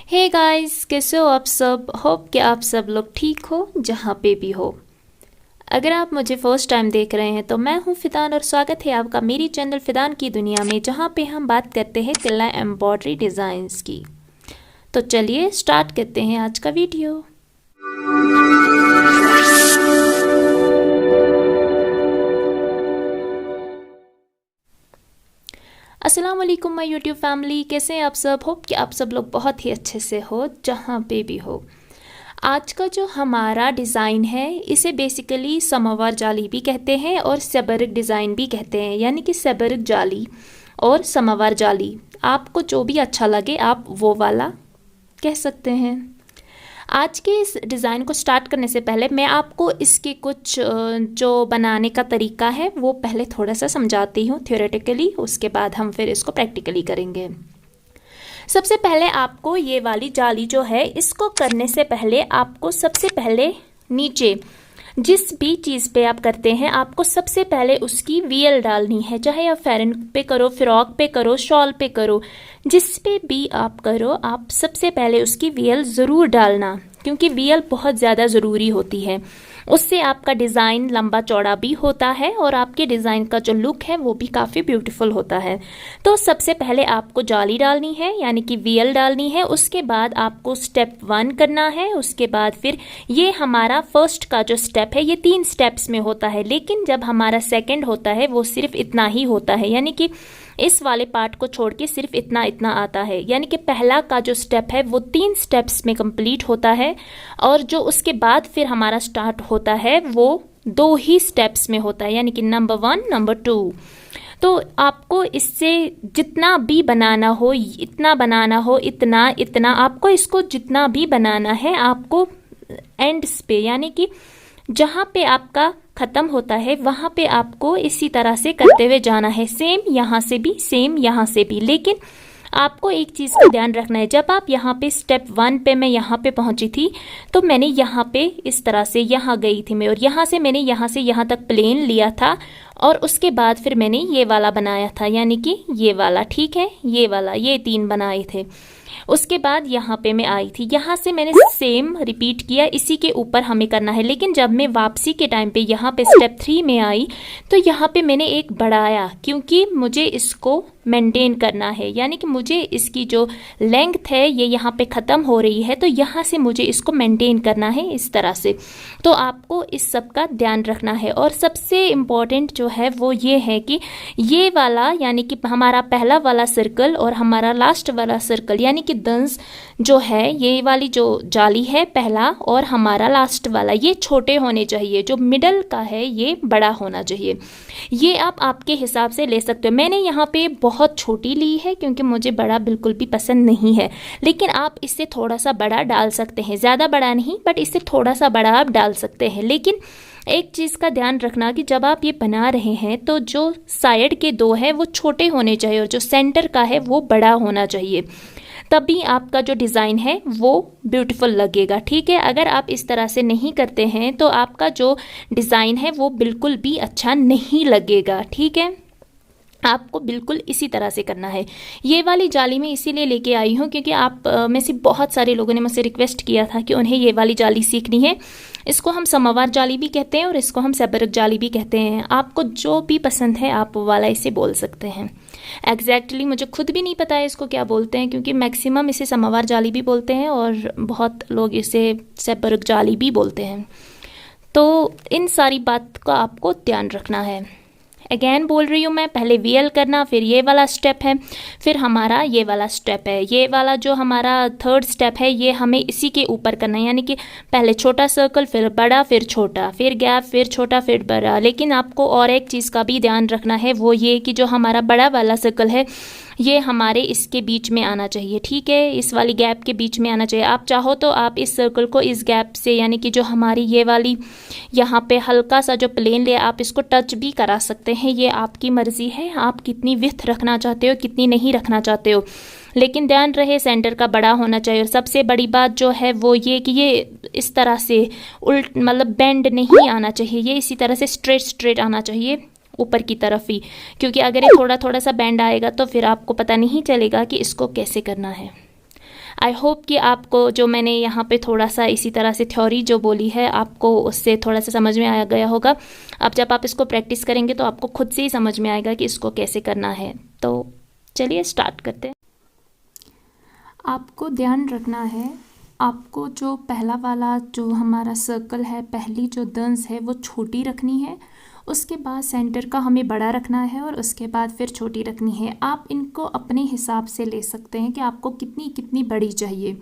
Hey guys, कैसे हो आप सब। होप कि आप सब लोग ठीक हो जहाँ पे भी हो। अगर आप मुझे फर्स्ट टाइम देख रहे हैं तो मैं हूँ फिदान और स्वागत है आपका मेरी चैनल फिदान की दुनिया में, जहाँ पे हम बात करते हैं तिल्ला एम्ब्रॉयडरी डिज़ाइंस की। तो चलिए स्टार्ट करते हैं आज का वीडियो। अस्सलाम वालेकुम माय यूट्यूब फैमिली, कैसे हैं आप सब। होप कि आप सब लोग बहुत ही अच्छे से हो जहाँ पे भी हो। आज का जो हमारा डिज़ाइन है इसे बेसिकली समोवर जाली भी कहते हैं और सेबरिक डिज़ाइन भी कहते हैं, यानी कि सेबरिक जाली और समोवर जाली, आपको जो भी अच्छा लगे आप वो वाला कह सकते हैं। आज के इस डिज़ाइन को स्टार्ट करने से पहले मैं आपको इसके कुछ जो बनाने का तरीका है वो पहले थोड़ा सा समझाती हूँ थ्योरेटिकली, उसके बाद हम फिर इसको प्रैक्टिकली करेंगे। सबसे पहले आपको ये वाली जाली जो है इसको करने से पहले आपको सबसे पहले नीचे जिस भी चीज़ पे आप करते हैं आपको सबसे पहले उसकी वीएल डालनी है, चाहे आप फेरन पे करो, फ्रॉक पे करो, शॉल पे करो, जिस पे भी आप करो आप सबसे पहले उसकी वीएल ज़रूर डालना, क्योंकि वीएल बहुत ज़्यादा ज़रूरी होती है। उससे आपका डिज़ाइन लंबा चौड़ा भी होता है और आपके डिज़ाइन का जो लुक है वो भी काफ़ी ब्यूटीफुल होता है। तो सबसे पहले आपको जाली डालनी है, यानी कि वीएल डालनी है। उसके बाद आपको स्टेप 1 करना है। उसके बाद फिर ये हमारा फर्स्ट का जो स्टेप है ये 3 स्टेप्स में होता है, लेकिन जब हमारा सेकंड होता है वो सिर्फ इतना ही होता है, यानी कि इस वाले पार्ट को छोड़ के सिर्फ इतना इतना आता है। यानी कि पहला का जो स्टेप है वो 3 स्टेप्स में कंप्लीट होता है और जो उसके बाद फिर हमारा स्टार्ट होता है वो 2 ही स्टेप्स में होता है, यानी कि नंबर 1 नंबर 2। तो आपको इससे जितना भी बनाना हो, इतना बनाना हो, इतना इतना आपको इसको जितना भी बनाना है आपको एंड्स पे, यानी कि जहाँ पे आपका ख़त्म होता है वहाँ पे आपको इसी तरह से करते हुए जाना है। सेम यहाँ से भी, सेम यहाँ से भी। लेकिन आपको एक चीज़ का ध्यान रखना है, जब आप यहाँ पे स्टेप 1 पे मैं यहाँ पे पहुँची थी तो मैंने यहाँ पे इस तरह से यहाँ गई थी मैं, और यहाँ से मैंने यहाँ से यहाँ तक प्लेन लिया था और उसके बाद फिर मैंने ये वाला बनाया था, यानी कि ये वाला, ठीक है, ये वाला, ये 3 बनाए थे। उसके बाद यहाँ पे मैं आई थी, यहाँ से मैंने सेम रिपीट किया, इसी के ऊपर हमें करना है। लेकिन जब मैं वापसी के टाइम पे यहाँ पे स्टेप 3 में आई तो यहाँ पे मैंने एक बढ़ाया, क्योंकि मुझे इसको मेंटेन करना है, यानी कि मुझे इसकी जो लेंथ है ये यहाँ पे ख़त्म हो रही है, तो यहाँ से मुझे इसको मेंटेन करना है इस तरह से। तो आपको इस सब का ध्यान रखना है। और सबसे इम्पॉर्टेंट जो है वो ये है कि ये वाला, यानी कि हमारा पहला वाला सर्कल और हमारा लास्ट वाला सर्कल, यानी कि दंस जो है, ये वाली जो जाली है पहला और हमारा लास्ट वाला, ये छोटे होने चाहिए। जो मिडल का है ये बड़ा होना चाहिए। ये आप आपके हिसाब से ले सकते हो। मैंने यहाँ पे बहुत छोटी ली है क्योंकि मुझे बड़ा बिल्कुल भी पसंद नहीं है, लेकिन आप इससे थोड़ा सा बड़ा डाल सकते हैं, ज़्यादा बड़ा नहीं बट इससे थोड़ा सा बड़ा आप डाल सकते हैं। लेकिन एक चीज़ का ध्यान रखना कि जब आप ये बना रहे हैं तो जो साइड के 2 है वो छोटे होने चाहिए और जो सेंटर का है वो बड़ा होना चाहिए, तभी आपका जो डिज़ाइन है वो ब्यूटीफुल लगेगा, ठीक है। अगर आप इस तरह से नहीं करते हैं तो आपका जो डिज़ाइन है वो बिल्कुल भी अच्छा नहीं लगेगा, ठीक है। आपको बिल्कुल इसी तरह से करना है। ये वाली जाली मैं इसीलिए लेके आई हूँ क्योंकि आप में से बहुत सारे लोगों ने मुझसे रिक्वेस्ट किया था कि उन्हें ये वाली जाली सीखनी है। इसको हम समोवर जाली भी कहते हैं और इसको हम सेबरिक जाली भी कहते हैं। आपको जो भी पसंद है आप वो वाला इसे बोल सकते हैं। एग्जैक्टली मुझे खुद भी नहीं पता है इसको क्या बोलते हैं, क्योंकि मैक्सिमम इसे समोवर जाली भी बोलते हैं और बहुत लोग इसे सेबरिक जाली भी बोलते हैं। तो इन सारी बात का आपको ध्यान रखना है। अगेन बोल रही हूँ मैं, पहले वीएल करना, फिर ये वाला स्टेप है, फिर हमारा ये वाला स्टेप है। ये वाला जो हमारा 3rd स्टेप है ये हमें इसी के ऊपर करना है, यानी कि पहले छोटा सर्कल, फिर बड़ा, फिर छोटा, फिर गैप, फिर छोटा, फिर बड़ा। लेकिन आपको और एक चीज़ का भी ध्यान रखना है, वो ये कि जो हमारा बड़ा वाला सर्कल है ये हमारे इसके बीच में आना चाहिए, ठीक है, इस वाली गैप के बीच में आना चाहिए। आप चाहो तो आप इस सर्कल को इस गैप से, यानी कि जो हमारी ये वाली यहाँ पे हल्का सा जो प्लेन ले, आप इसको टच भी करा सकते हैं। ये आपकी मर्ज़ी है, आप कितनी विड्थ रखना चाहते हो, कितनी नहीं रखना चाहते हो। लेकिन ध्यान रहे सेंटर का बड़ा होना चाहिए। और सबसे बड़ी बात जो है वो ये कि ये इस तरह से उल्ट, मतलब बेंड नहीं आना चाहिए, ये इसी तरह से स्ट्रेट स्ट्रेट आना चाहिए ऊपर की तरफ ही, क्योंकि अगर ये थोड़ा थोड़ा सा बेंड आएगा तो फिर आपको पता नहीं चलेगा कि इसको कैसे करना है। आई होप कि आपको जो मैंने यहाँ पे थोड़ा सा इसी तरह से थ्योरी जो बोली है आपको उससे थोड़ा सा समझ में आ गया होगा। अब जब आप इसको प्रैक्टिस करेंगे तो आपको खुद से ही समझ में आएगा कि इसको कैसे करना है। तो चलिए स्टार्ट करते हैं। आपको ध्यान रखना है, आपको जो पहला वाला जो हमारा सर्कल है, पहली जो दंस है वो छोटी रखनी है, उसके बाद सेंटर का हमें बड़ा रखना है और उसके बाद फिर छोटी रखनी है। आप इनको अपने हिसाब से ले सकते हैं कि आपको कितनी कितनी बड़ी चाहिए।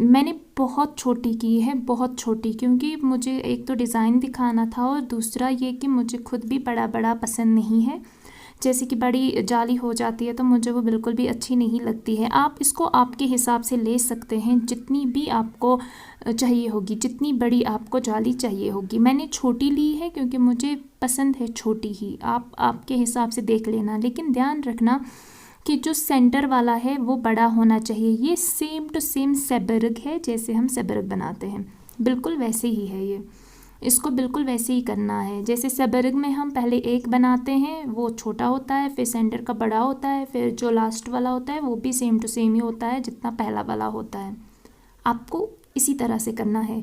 मैंने बहुत छोटी की है, बहुत छोटी, क्योंकि मुझे एक तो डिज़ाइन दिखाना था और दूसरा ये कि मुझे खुद भी बड़ा बड़ा पसंद नहीं है। जैसे कि बड़ी जाली हो जाती है तो मुझे वो बिल्कुल भी अच्छी नहीं लगती है। आप इसको आपके हिसाब से ले सकते हैं, जितनी भी आपको चाहिए होगी, जितनी बड़ी आपको जाली चाहिए होगी। मैंने छोटी ली है क्योंकि मुझे पसंद है छोटी ही। आप आपके हिसाब से देख लेना, लेकिन ध्यान रखना कि जो सेंटर वाला है वो बड़ा होना चाहिए। ये सेम टू सेम सेबरग है, जैसे हम सेबरग बनाते हैं बिल्कुल वैसे ही है ये। इसको बिल्कुल वैसे ही करना है जैसे सेबरग में हम पहले एक बनाते हैं, वो छोटा होता है, फिर सेंटर का बड़ा होता है, फिर जो लास्ट वाला होता है वो भी सेम टू सेम ही होता है जितना पहला वाला होता है। आपको इसी तरह से करना है।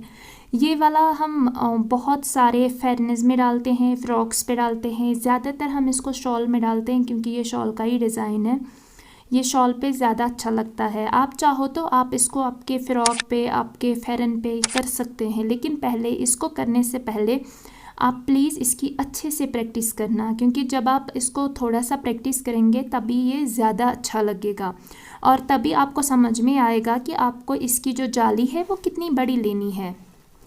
ये वाला हम बहुत सारे फेयरनेस में डालते हैं, फ्रॉक्स पे डालते हैं, ज़्यादातर हम इसको शॉल में डालते हैं क्योंकि ये शॉल का ही डिज़ाइन है। ये शॉल पे ज़्यादा अच्छा लगता है। आप चाहो तो आप इसको आपके फ़्रॉक पे, आपके फेरन पे कर सकते हैं, लेकिन पहले इसको करने से पहले आप प्लीज़ इसकी अच्छे से प्रैक्टिस करना, क्योंकि जब आप इसको थोड़ा सा प्रैक्टिस करेंगे तभी ये ज़्यादा अच्छा लगेगा और तभी आपको समझ में आएगा कि आपको इसकी जो जाली है वो कितनी बड़ी लेनी है।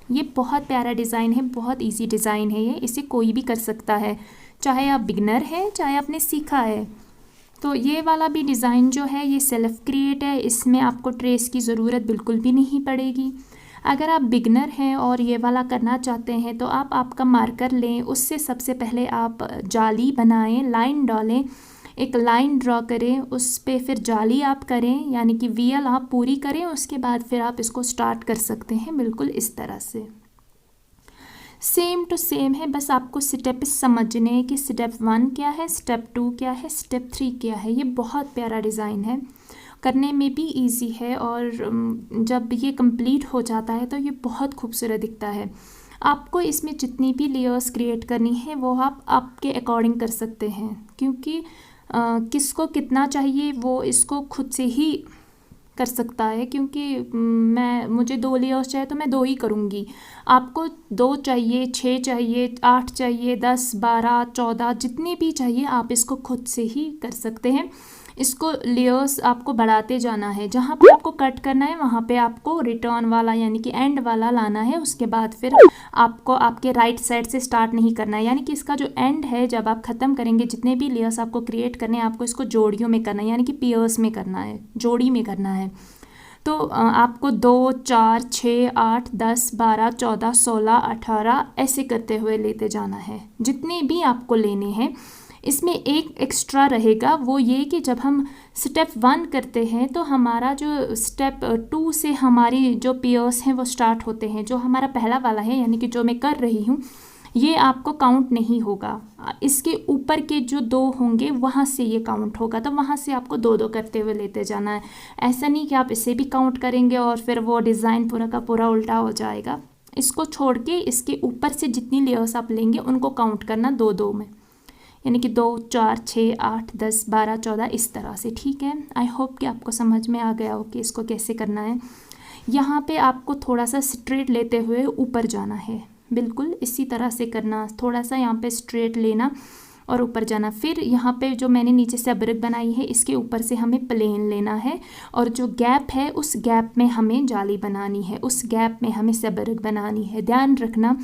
ये बहुत प्यारा डिज़ाइन है, बहुत इजी डिज़ाइन है ये, इसे कोई भी कर सकता है, चाहे आप बिगनर हैं चाहे आपने सीखा है। तो ये वाला भी डिज़ाइन जो है ये सेल्फ़ क्रिएट है, इसमें आपको ट्रेस की ज़रूरत बिल्कुल भी नहीं पड़ेगी। अगर आप बिगनर हैं और ये वाला करना चाहते हैं तो आप आपका मार्कर लें, उससे सबसे पहले आप जाली बनाएं, लाइन डालें, एक लाइन ड्रॉ करें, उस पे फिर जाली आप करें, यानी कि वीएल आप पूरी करें, उसके बाद फिर आप इसको स्टार्ट कर सकते हैं बिल्कुल इस तरह से। सेम टू सेम है, बस आपको स्टेप समझने हैं कि स्टेप 1 क्या है, स्टेप 2 क्या है, स्टेप 3 क्या है। ये बहुत प्यारा डिज़ाइन है, करने में भी इजी है और जब ये कंप्लीट हो जाता है तो ये बहुत खूबसूरत दिखता है। आपको इसमें जितनी भी लेयर्स क्रिएट करनी है वो आप आपके अकॉर्डिंग कर सकते हैं, क्योंकि किसको कितना चाहिए वो इसको खुद से ही कर सकता है। क्योंकि मुझे 2 लेयर्स चाहिए तो मैं 2 ही करूँगी, आपको 2 चाहिए, 6 चाहिए, 8 चाहिए, 10, 12, 14 जितनी भी चाहिए आप इसको खुद से ही कर सकते हैं। इसको लेयर्स आपको बढ़ाते जाना है, जहाँ पे आपको कट करना है वहाँ पे आपको रिटर्न वाला यानी कि एंड वाला लाना है। उसके बाद फिर आपको आपके राइट साइड से स्टार्ट नहीं करना है, यानी कि इसका जो एंड है जब आप ख़त्म करेंगे, जितने भी लेयर्स आपको क्रिएट करने हैं आपको इसको जोड़ियों में करना है, यानी कि पेयर्स में करना है, जोड़ी में करना है। तो आपको 2, 4, 6, 8, 10, 12, 14, 16, 18 ऐसे करते हुए लेते जाना है, जितने भी आपको लेने हैं। इसमें एक एक्स्ट्रा रहेगा, वो ये कि जब हम स्टेप 1 करते हैं तो हमारा जो स्टेप 2 से हमारी जो पेयर्स हैं वो स्टार्ट होते हैं। जो हमारा पहला वाला है यानी कि जो मैं कर रही हूँ ये आपको काउंट नहीं होगा, इसके ऊपर के जो 2 होंगे वहाँ से ये काउंट होगा, तो वहाँ से आपको 2-2 करते हुए लेते जाना है। ऐसा नहीं कि आप इसे भी काउंट करेंगे और फिर वो डिज़ाइन पूरा का पूरा उल्टा हो जाएगा। इसको छोड़ के इसके ऊपर से जितनी लेयर्स आप लेंगे उनको काउंट करना 2-2 में, यानी कि 2, 4, 6, 8, 10, 12, 14 इस तरह से। ठीक है, आई होप कि आपको समझ में आ गया हो कि इसको कैसे करना है। यहाँ पे आपको थोड़ा सा स्ट्रेट लेते हुए ऊपर जाना है, बिल्कुल इसी तरह से करना, थोड़ा सा यहाँ पे स्ट्रेट लेना और ऊपर जाना। फिर यहाँ पे जो मैंने नीचे से अबरक बनाई है इसके ऊपर से हमें प्लेन लेना है और जो गैप है उस गैप में हमें जाली बनानी है, उस गैप में हमें सबरक बनानी है। ध्यान रखना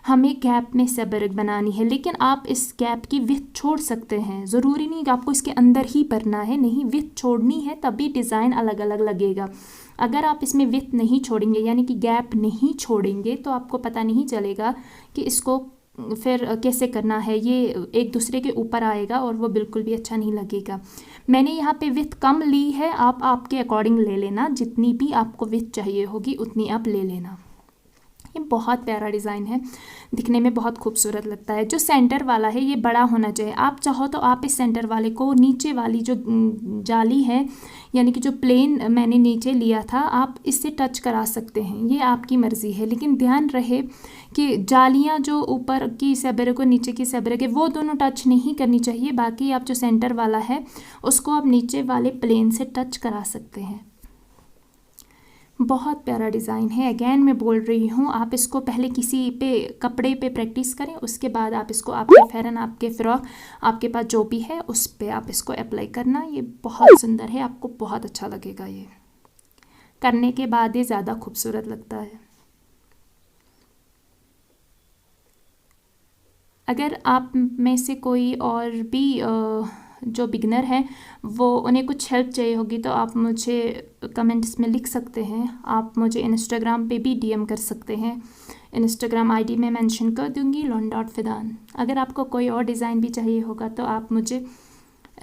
हमें गैप में सबरक बनानी है, लेकिन आप इस गैप की विड्थ छोड़ सकते हैं, ज़रूरी नहीं कि आपको इसके अंदर ही भरना है, नहीं, विड्थ छोड़नी है तभी डिज़ाइन अलग अलग लगेगा। अगर आप इसमें विड्थ नहीं छोड़ेंगे यानी कि गैप नहीं छोड़ेंगे तो आपको पता नहीं चलेगा कि इसको फिर कैसे करना है, ये एक दूसरे के ऊपर आएगा और वो बिल्कुल भी अच्छा नहीं लगेगा। मैंने यहाँ पे विड्थ कम ली है, आप आपके अकॉर्डिंग ले लेना, जितनी भी आपको विड्थ चाहिए होगी उतनी आप ले लेना। ये बहुत प्यारा डिज़ाइन है, दिखने में बहुत खूबसूरत लगता है। जो सेंटर वाला है ये बड़ा होना चाहिए। आप चाहो तो आप इस सेंटर वाले को नीचे वाली जो जाली है, यानी कि जो प्लेन मैंने नीचे लिया था, आप इससे टच करा सकते हैं, ये आपकी मर्ज़ी है। लेकिन ध्यान रहे कि जालियाँ जो ऊपर की सैबरे को नीचे की सैबरे के वो दोनों टच नहीं करनी चाहिए। बाकी आप जो सेंटर वाला है उसको आप नीचे वाले प्लेन से टच करा सकते हैं। बहुत प्यारा डिज़ाइन है। अगेन मैं बोल रही हूँ, आप इसको पहले किसी पे कपड़े पे प्रैक्टिस करें, उसके बाद आप इसको आपके फ़ैरन, आपके फ़्रॉक, आपके पास जो भी है उस पे आप इसको अप्लाई करना। ये बहुत सुंदर है, आपको बहुत अच्छा लगेगा। ये करने के बाद ये ज़्यादा खूबसूरत लगता है। अगर आप में से कोई और भी जो बिगनर हैं वो उन्हें कुछ हेल्प चाहिए होगी तो आप मुझे कमेंट्स में लिख सकते हैं। आप मुझे इंस्टाग्राम पे भी डीएम कर सकते हैं। इंस्टाग्राम आईडी में मेंशन कर दूंगी, lon.fidan। अगर आपको कोई और डिज़ाइन भी चाहिए होगा तो आप मुझे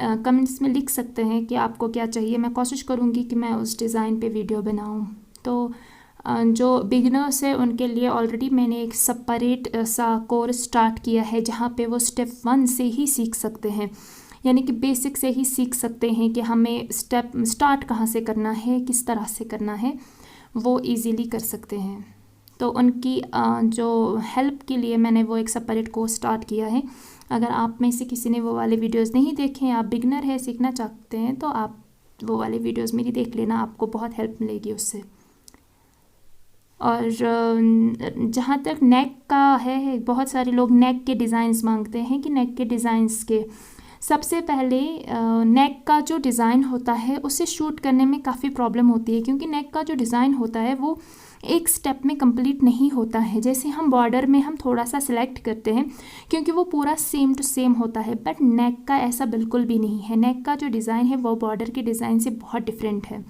कमेंट्स में लिख सकते हैं कि आपको क्या चाहिए। मैं कोशिश करूँगी कि मैं उस डिज़ाइन पे वीडियो बनाऊँ। तो जो बिगिनर्स है उनके लिए ऑलरेडी मैंने एक सेपरेट सा कोर्स स्टार्ट किया है जहाँ पे वो स्टेप 1 से ही सीख सकते हैं, यानी कि बेसिक से ही सीख सकते हैं कि हमें स्टार्ट कहाँ से करना है, किस तरह से करना है, वो इजीली कर सकते हैं। तो उनकी जो हेल्प के लिए मैंने वो एक सेपरेट कोर्स स्टार्ट किया है। अगर आप में से किसी ने वो वाले वीडियोस नहीं देखे हैं, आप बिगनर है, सीखना चाहते हैं, तो आप वो वाले वीडियोस मेरी देख लेना, आपको बहुत हेल्प मिलेगी उससे। और जहाँ तक नेक का है, बहुत सारे लोग नेक के डिज़ाइंस मांगते हैं कि नेक के डिज़ाइंस के सबसे पहले नेक का जो डिज़ाइन होता है उसे शूट करने में काफ़ी प्रॉब्लम होती है, क्योंकि नेक का जो डिज़ाइन होता है वो एक स्टेप में कंप्लीट नहीं होता है। जैसे हम बॉर्डर में हम थोड़ा सा सिलेक्ट करते हैं क्योंकि वो पूरा सेम टू सेम होता है, बट नेक का ऐसा बिल्कुल भी नहीं है। नेक का जो डिज़ाइन है वो बॉर्डर के डिज़ाइन से बहुत डिफरेंट है,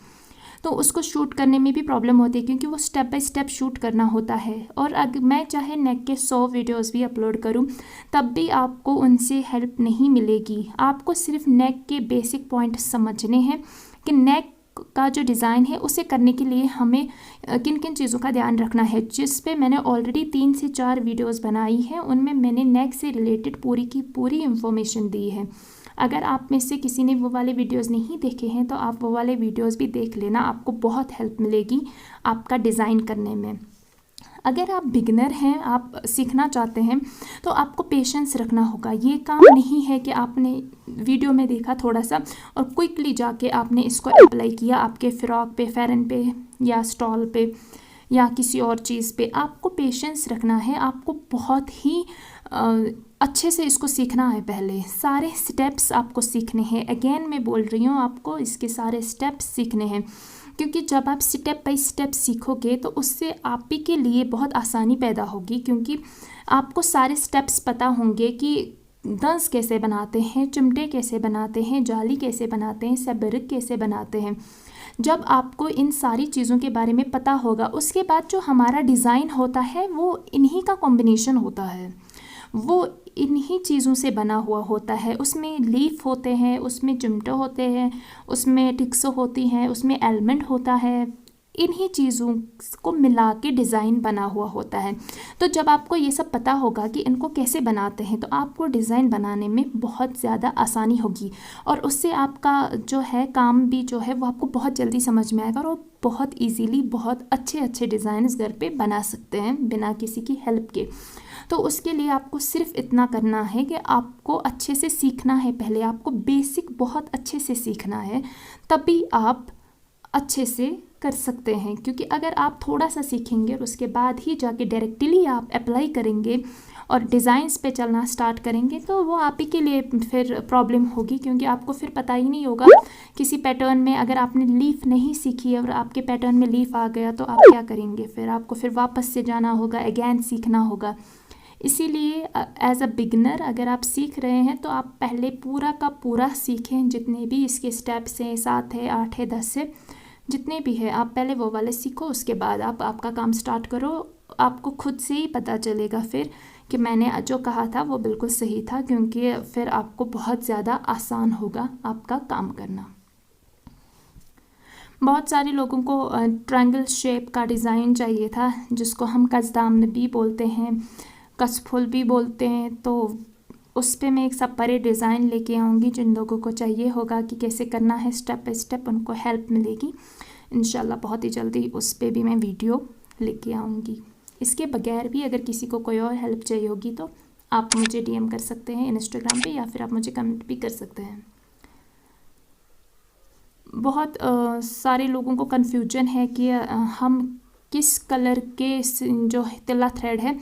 तो उसको शूट करने में भी प्रॉब्लम होती है क्योंकि वो स्टेप बाय स्टेप शूट करना होता है। और अगर मैं चाहे नेक के 100 वीडियोस भी अपलोड करूं तब भी आपको उनसे हेल्प नहीं मिलेगी। आपको सिर्फ नेक के बेसिक पॉइंट समझने हैं कि नेक का जो डिज़ाइन है उसे करने के लिए हमें किन किन चीज़ों का ध्यान रखना है, जिस पे मैंने ऑलरेडी 3 से 4 वीडियोस बनाई हैं। उनमें मैंने नेक से रिलेटेड पूरी की पूरी इंफॉर्मेशन दी है। अगर आप में से किसी ने वो वाले वीडियोस नहीं देखे हैं तो आप वो वाले वीडियोस भी देख लेना, आपको बहुत हेल्प मिलेगी आपका डिज़ाइन करने में। अगर आप बिगनर हैं, आप सीखना चाहते हैं, तो आपको पेशेंस रखना होगा। ये काम नहीं है कि आपने वीडियो में देखा थोड़ा सा और क्विकली जाके आपने इसको अप्लाई किया आपके फ़्रॉक पे, फ़ैरन पे या स्टॉल पे या किसी और चीज़ पे। आपको पेशेंस रखना है, आपको बहुत ही अच्छे से इसको सीखना है। पहले सारे स्टेप्स आपको सीखने हैं। अगेन मैं बोल रही हूँ, आपको इसके सारे स्टेप्स सीखने हैं, क्योंकि जब आप स्टेप बाय स्टेप सीखोगे तो उससे आप ही के लिए बहुत आसानी पैदा होगी, क्योंकि आपको सारे स्टेप्स पता होंगे कि दंस कैसे बनाते हैं, चिमटे कैसे बनाते हैं, जाली कैसे बनाते हैं, सैबरिक कैसे बनाते हैं। जब आपको इन सारी चीज़ों के बारे में पता होगा, उसके बाद जो हमारा डिज़ाइन होता है वो इन्हीं का कॉम्बिनेशन होता है, वो इन्हीं चीज़ों से बना हुआ होता है। उसमें लीफ होते हैं, उसमें चिमटे होते हैं, उसमें टिक्सो होती हैं, उसमें एलिमेंट होता है। इन्हीं चीज़ों को मिला के डिज़ाइन बना हुआ होता है। तो जब आपको ये सब पता होगा कि इनको कैसे बनाते हैं, तो आपको डिज़ाइन बनाने में बहुत ज़्यादा आसानी होगी और उससे आपका जो है काम भी जो है वो आपको बहुत जल्दी समझ में आएगा और बहुत इजीली बहुत अच्छे अच्छे डिज़ाइंस घर पे बना सकते हैं बिना किसी की हेल्प के। तो उसके लिए आपको सिर्फ इतना करना है कि आपको अच्छे से सीखना है। पहले आपको बेसिक बहुत अच्छे से सीखना है, तभी आप अच्छे से कर सकते हैं। क्योंकि अगर आप थोड़ा सा सीखेंगे और उसके बाद ही जाके डायरेक्टली आप अप्लाई करेंगे और डिज़ाइंस पे चलना स्टार्ट करेंगे तो वो आप ही के लिए फिर प्रॉब्लम होगी, क्योंकि आपको फिर पता ही नहीं होगा किसी पैटर्न में। अगर आपने लीफ नहीं सीखी और आपके पैटर्न में लीफ आ गया तो आप क्या करेंगे? फिर आपको फिर वापस से जाना होगा, अगेन सीखना होगा। इसीलिए एज अ बिगनर अगर आप सीख रहे हैं तो आप पहले पूरा का पूरा सीखें, जितने भी इसके स्टेप्स हैं, 7 है, 8 है, 10 है, जितने भी है आप पहले वो वाले सीखो। उसके बाद आप आपका काम स्टार्ट करो। आपको खुद से ही पता चलेगा फिर कि मैंने जो कहा था वो बिल्कुल सही था, क्योंकि फिर आपको बहुत ज़्यादा आसान होगा आपका काम करना। बहुत सारे लोगों को ट्रायंगल शेप का डिज़ाइन चाहिए था, जिसको हम कज़दाम भी बोलते हैं, कसफुल भी बोलते हैं। तो उस पर मैं एक सेपरेट डिज़ाइन लेके आऊँगी। जिन लोगों को चाहिए होगा कि कैसे करना है स्टेप बाय स्टेप, उनको हेल्प मिलेगी इंशाल्लाह। बहुत ही जल्दी उस पर भी मैं वीडियो लेके आऊँगी। इसके बगैर भी अगर किसी को कोई और हेल्प चाहिए होगी तो आप मुझे DM कर सकते हैं इंस्टाग्राम पे, या फिर आप मुझे कमेंट भी कर सकते हैं। बहुत सारे लोगों को कन्फ्यूजन है कि हम किस कलर के जो तिल्ला थ्रेड है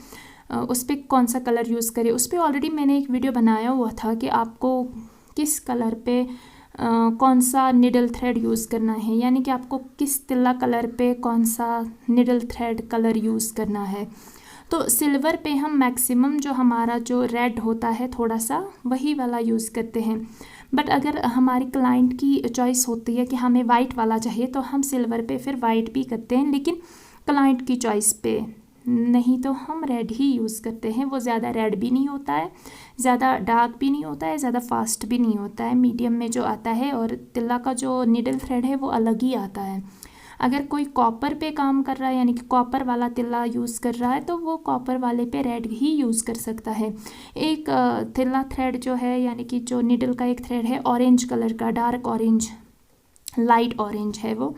उस पर कौन सा कलर यूज़ करें। उस पर ऑलरेडी मैंने एक वीडियो बनाया हुआ था कि आपको किस कलर पे कौन सा निडल थ्रेड यूज़ करना है, यानी कि आपको किस तिल्ला कलर पे कौन सा निडल थ्रेड कलर यूज़ करना है। तो सिल्वर पे हम मैक्सिमम जो हमारा जो रेड होता है थोड़ा सा वही वाला यूज़ करते हैं। बट अगर हमारी क्लाइंट की चॉइस होती है कि हमें वाइट वाला चाहिए तो हम सिल्वर पे फिर वाइट भी करते हैं, लेकिन क्लाइंट की चॉइस पे, नहीं तो हम रेड ही यूज़ करते हैं। वो ज़्यादा रेड भी नहीं होता है, ज़्यादा डार्क भी नहीं होता है, ज़्यादा फास्ट भी नहीं होता है, मीडियम में जो आता है। और तिल्ला का जो नीडल थ्रेड है वो अलग ही आता है। अगर कोई कॉपर पे काम कर रहा है, यानी कि कॉपर वाला तिल्ला यूज़ कर रहा है, तो वो कॉपर वाले पे रेड ही यूज़ कर सकता है। एक तिल्ला थ्रेड जो है, यानी कि जो नीडल का एक थ्रेड है ऑरेंज कलर का, डार्क ऑरेंज, लाइट ऑरेंज है वो,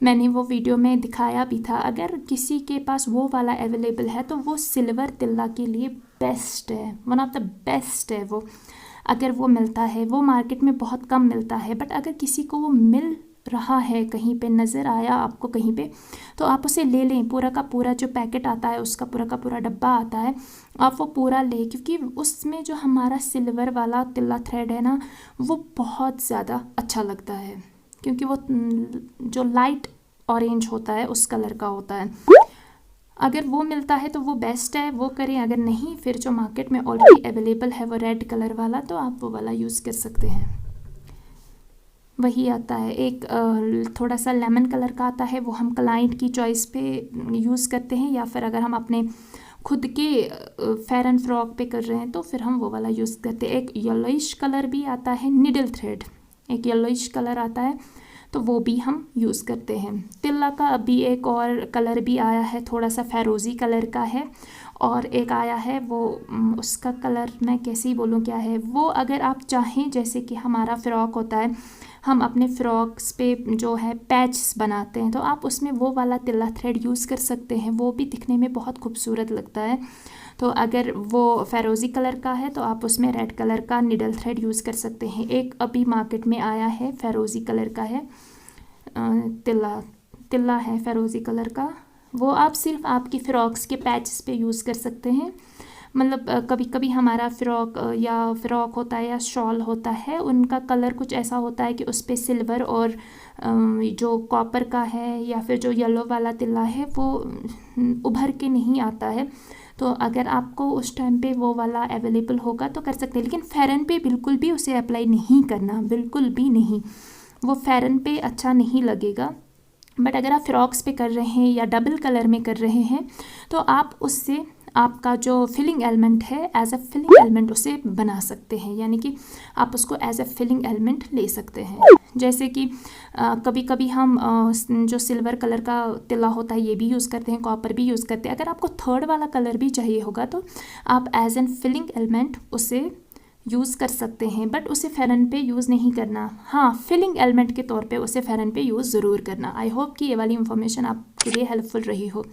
मैंने वो वीडियो में दिखाया भी था। अगर किसी के पास वो वाला अवेलेबल है तो वो सिल्वर तिल्ला के लिए बेस्ट है, वन ऑफ द बेस्ट है वो। अगर वो मिलता है, वो मार्केट में बहुत कम मिलता है, बट अगर किसी को वो मिल रहा है, कहीं पे नज़र आया आपको कहीं पे, तो आप उसे ले लें। पूरा का पूरा जो पैकेट आता है, उसका पूरा का पूरा डब्बा आता है, आप वो पूरा लें, क्योंकि उसमें जो हमारा सिल्वर वाला तिल्ला थ्रेड है ना, वो बहुत ज़्यादा अच्छा लगता है, क्योंकि वो जो लाइट ऑरेंज होता है उस कलर का होता है। अगर वो मिलता है तो वो बेस्ट है, वो करें। अगर नहीं, फिर जो मार्केट में ऑलरेडी अवेलेबल है वो रेड कलर वाला, तो आप वो वाला यूज़ कर सकते हैं। वही आता है। एक थोड़ा सा लेमन कलर का आता है, वो हम क्लाइंट की चॉइस पे यूज़ करते हैं, या फिर अगर हम अपने खुद के फेरन फ्रॉक पे कर रहे हैं तो फिर हम वो वाला यूज़ करते हैं। एक येलोइश कलर भी आता है, निडल थ्रेड एक येलोइश कलर आता है, तो वो भी हम यूज़ करते हैं। तिल्ला का अभी एक और कलर भी आया है, थोड़ा सा फेरोज़ी कलर का है, और एक आया है वो उसका कलर मैं कैसे ही बोलूँ क्या है वो। अगर आप चाहें, जैसे कि हमारा फ़्रॉक होता है, हम अपने फ़्रॉक्स पे जो है पैचेस बनाते हैं, तो आप उसमें वो वाला तिल्ला थ्रेड यूज़ कर सकते हैं, वो भी दिखने में बहुत खूबसूरत लगता है। तो अगर वो फेरोज़ी कलर का है तो आप उसमें रेड कलर का निडल थ्रेड यूज़ कर सकते हैं। एक अभी मार्केट में आया है फेरोज़ी कलर का है, तिल्ला है फेरोज़ी कलर का, वो आप सिर्फ आपकी फ़्रॉक्स के पैचेस पे यूज़ कर सकते हैं। मतलब कभी कभी हमारा फ़्रॉक होता है या शॉल होता है, उनका कलर कुछ ऐसा होता है कि उस पर सिल्वर और जो कॉपर का है या फिर जो येलो वाला तिल्ला है वो उभर के नहीं आता है। तो अगर आपको उस टाइम पे वो वाला अवेलेबल होगा तो कर सकते हैं, लेकिन फेरन पे बिल्कुल भी उसे अप्लाई नहीं करना, बिल्कुल भी नहीं, वो फेरन पे अच्छा नहीं लगेगा। बट अगर आप फ्रॉक्स पे कर रहे हैं या डबल कलर में कर रहे हैं तो आप उससे आपका जो फिलिंग एलिमेंट है एज अ फिलिंग एलिमेंट उसे बना सकते हैं, यानी कि आप उसको एज अ फिलिंग एलिमेंट ले सकते हैं। जैसे कि कभी कभी हम जो सिल्वर कलर का तिल्ला होता है ये भी यूज़ करते हैं, कॉपर भी यूज़ करते हैं। अगर आपको थर्ड वाला कलर भी चाहिए होगा तो आप एज एन फिलिंग एलिमेंट उसे यूज़ कर सकते हैं, बट उसे फेरन पे यूज़ नहीं करना। हाँ, फिलिंग एलिमेंट के तौर पे उसे फेरन पे यूज़ ज़रूर करना। आई होप कि ये वाली इन्फॉर्मेशन आपके लिए हेल्पफुल रही हो।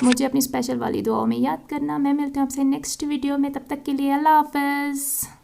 मुझे अपनी स्पेशल वाली दुआओं में याद करना। मैं मिलती हूँ आपसे नेक्स्ट वीडियो में, तब तक के लिए अल्लाह हाफ़िज़।